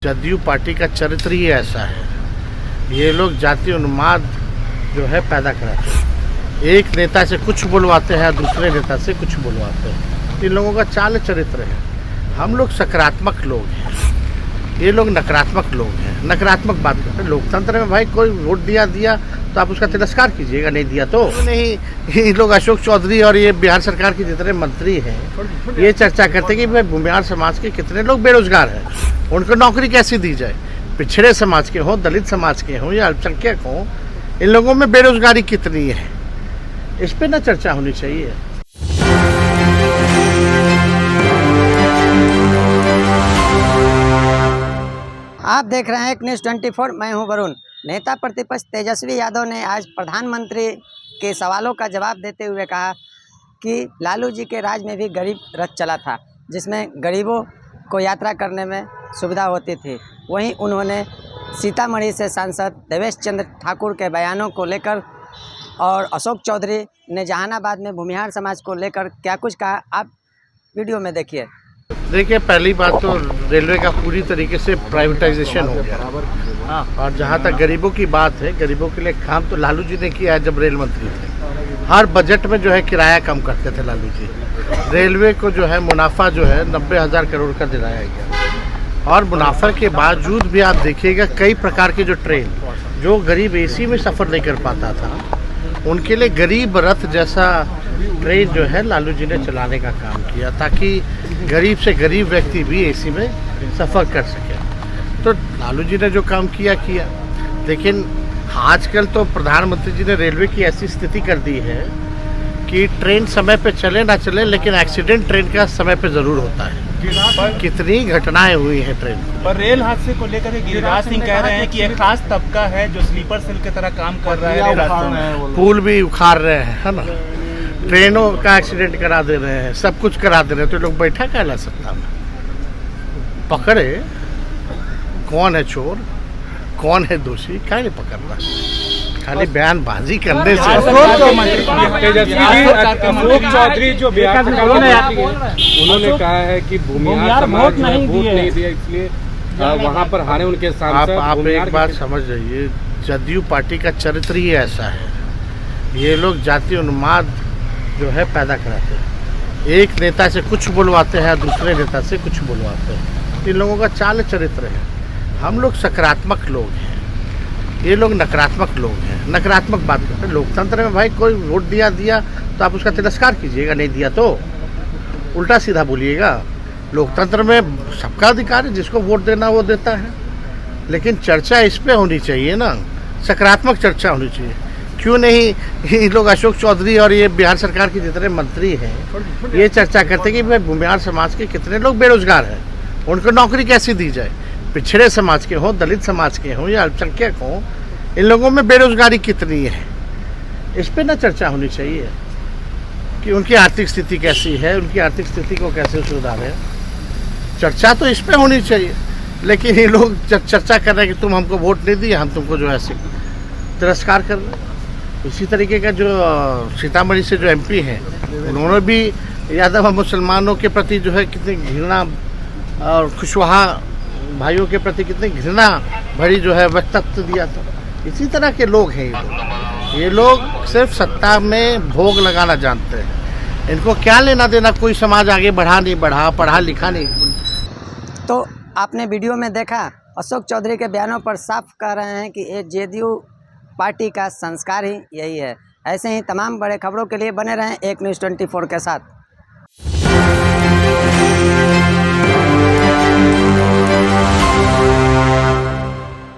JDU party का चरित्र ही ऐसा है। ये लोग जाति उन्माद जो है पैदा कराते हैं। एक नेता से कुछ बुलवाते हैं, दूसरे नेता से कुछ बुलवाते हैं। इन लोगों का चाल चरित्र है। हम लोग सकारात्मक लोग हैं, ये लोग नकारात्मक लोग हैं। नकारात्मक बात करते हैं। लोकतंत्र में भाई कोई वोट दिया तो आप उसका तिरस्कार कीजिएगा, नहीं दिया तो नहीं। ये लोग अशोक चौधरी और ये बिहार सरकार के जितने मंत्री हैं ये चर्चा करते हैं कि भाई भूमिहार समाज के कितने लोग बेरोजगार हैं, उनको नौकरी कैसे दी जाए। पिछड़े समाज के हों, दलित समाज के हों या अल्पसंख्यक हों, इन लोगों में बेरोजगारी कितनी है, इस पर ना चर्चा होनी चाहिए। आप देख रहे हैं एक न्यूज़ 24। मैं हूं वरुण। नेता प्रतिपक्ष तेजस्वी यादव ने आज प्रधानमंत्री के सवालों का जवाब देते हुए कहा कि लालू जी के राज में भी गरीब रथ चला था, जिसमें गरीबों को यात्रा करने में सुविधा होती थी। वहीं उन्होंने सीतामढ़ी से सांसद देवेश चंद्र ठाकुर के बयानों को लेकर और अशोक चौधरी ने जहानाबाद में भूमिहार समाज को लेकर क्या कुछ कहा, आप वीडियो में देखिए। देखिए, पहली बात तो रेलवे का पूरी तरीके से प्राइवेटाइजेशन हो गया। और जहाँ तक गरीबों की बात है, गरीबों के लिए काम तो लालू जी ने किया है। जब रेल मंत्री थे, हर बजट में जो है किराया कम करते थे लालू जी। रेलवे को जो है मुनाफा जो है 90,000 करोड़ का दिलाया गया। और मुनाफा के बावजूद भी आप देखिएगा कई प्रकार के जो ट्रेन जो गरीब एसी में सफ़र नहीं कर पाता था, उनके लिए गरीब रथ जैसा ट्रेन जो है लालू जी ने चलाने का काम किया, ताकि गरीब से गरीब व्यक्ति भी एसी में सफ़र कर सके। तो लालू जी ने जो काम किया। लेकिन आजकल तो प्रधानमंत्री जी ने रेलवे की ऐसी स्थिति कर दी है कि ट्रेन समय पे चले ना चले, लेकिन एक्सीडेंट ट्रेन का समय पे ज़रूर होता है। कितनी घटनाएं हुई हैं ट्रेन पर रेल हादसे को लेकर गिरिराज सिंह कह रहे हैं कि एक खास तबका है जो स्लीपर सेल की तरह काम कर रहा है, पुल भी उखाड़ रहे हैं, है ना, ट्रेनों का एक्सीडेंट करा दे रहे हैं, सब कुछ करा दे रहे हैं। तो लोग बैठा क्या ला सकता में पकड़े कौन है चोर, कौन है दोषी, क्या नहीं पकड़ना, खाली बयानबाजी करने से। चौधरी जो उन्होंने कहा है कि भूमिहार समाज ने वोट नहीं दिया, इसलिए वहाँ पर हारे उनके सांसद। आप एक बात समझ जाइए, जदयू पार्टी का चरित्र ही ऐसा है। ये लोग जाति उन्माद जो है पैदा कराते हैं। एक नेता से कुछ बुलवाते हैं, दूसरे नेता से कुछ बुलवाते हैं। इन लोगों का चाल चरित्र है। हम लोग सकारात्मक लोग हैं, ये लोग नकारात्मक लोग हैं। नकारात्मक बात करते हैं। लोकतंत्र में भाई कोई वोट दिया तो आप उसका तिरस्कार कीजिएगा, नहीं दिया तो उल्टा सीधा बोलिएगा। लोकतंत्र में सबका अधिकार है, जिसको वोट देना वो देता है। लेकिन चर्चा इस पे होनी चाहिए ना, सकारात्मक चर्चा होनी चाहिए। क्यों नहीं ये लोग अशोक चौधरी और ये बिहार सरकार के जितने मंत्री हैं ये चर्चा करते हैं कि भाई भूमिहार समाज के कितने लोग बेरोजगार हैं, उनको नौकरी कैसे दी जाए। पिछड़े समाज के हों, दलित समाज के हों या अल्पसंख्यक हों, इन लोगों में बेरोजगारी कितनी है, इस पर ना चर्चा होनी चाहिए कि उनकी आर्थिक स्थिति कैसी है, उनकी आर्थिक स्थिति को कैसे सुधारें। चर्चा तो इस पर होनी चाहिए। लेकिन ये लोग चर्चा कर रहे हैं कि तुम हमको वोट नहीं दिए, हम तुमको जो है तिरस्कार कर रहे हैं। इसी तरीके का जो सीतामढ़ी से जो एमपी हैं, उन्होंने भी यादव मुसलमानों के प्रति जो है कितनी घृणा और कुशवाहा भाइयों के प्रति कितनी घृणा भरी जो है वक्तव्य दिया था। इसी तरह के लोग हैं ये लोग सिर्फ सत्ता में भोग लगाना जानते हैं। इनको क्या लेना देना, कोई समाज आगे बढ़ा नहीं बढ़ा, पढ़ा लिखा नहीं। तो आपने वीडियो में देखा, अशोक चौधरी के बयानों पर साफ कह रहे हैं कि ये जदयू पार्टी का संस्कार ही यही है। ऐसे ही तमाम बड़े खबरों के लिए बने रहें एक न्यूज़ 24 के साथ।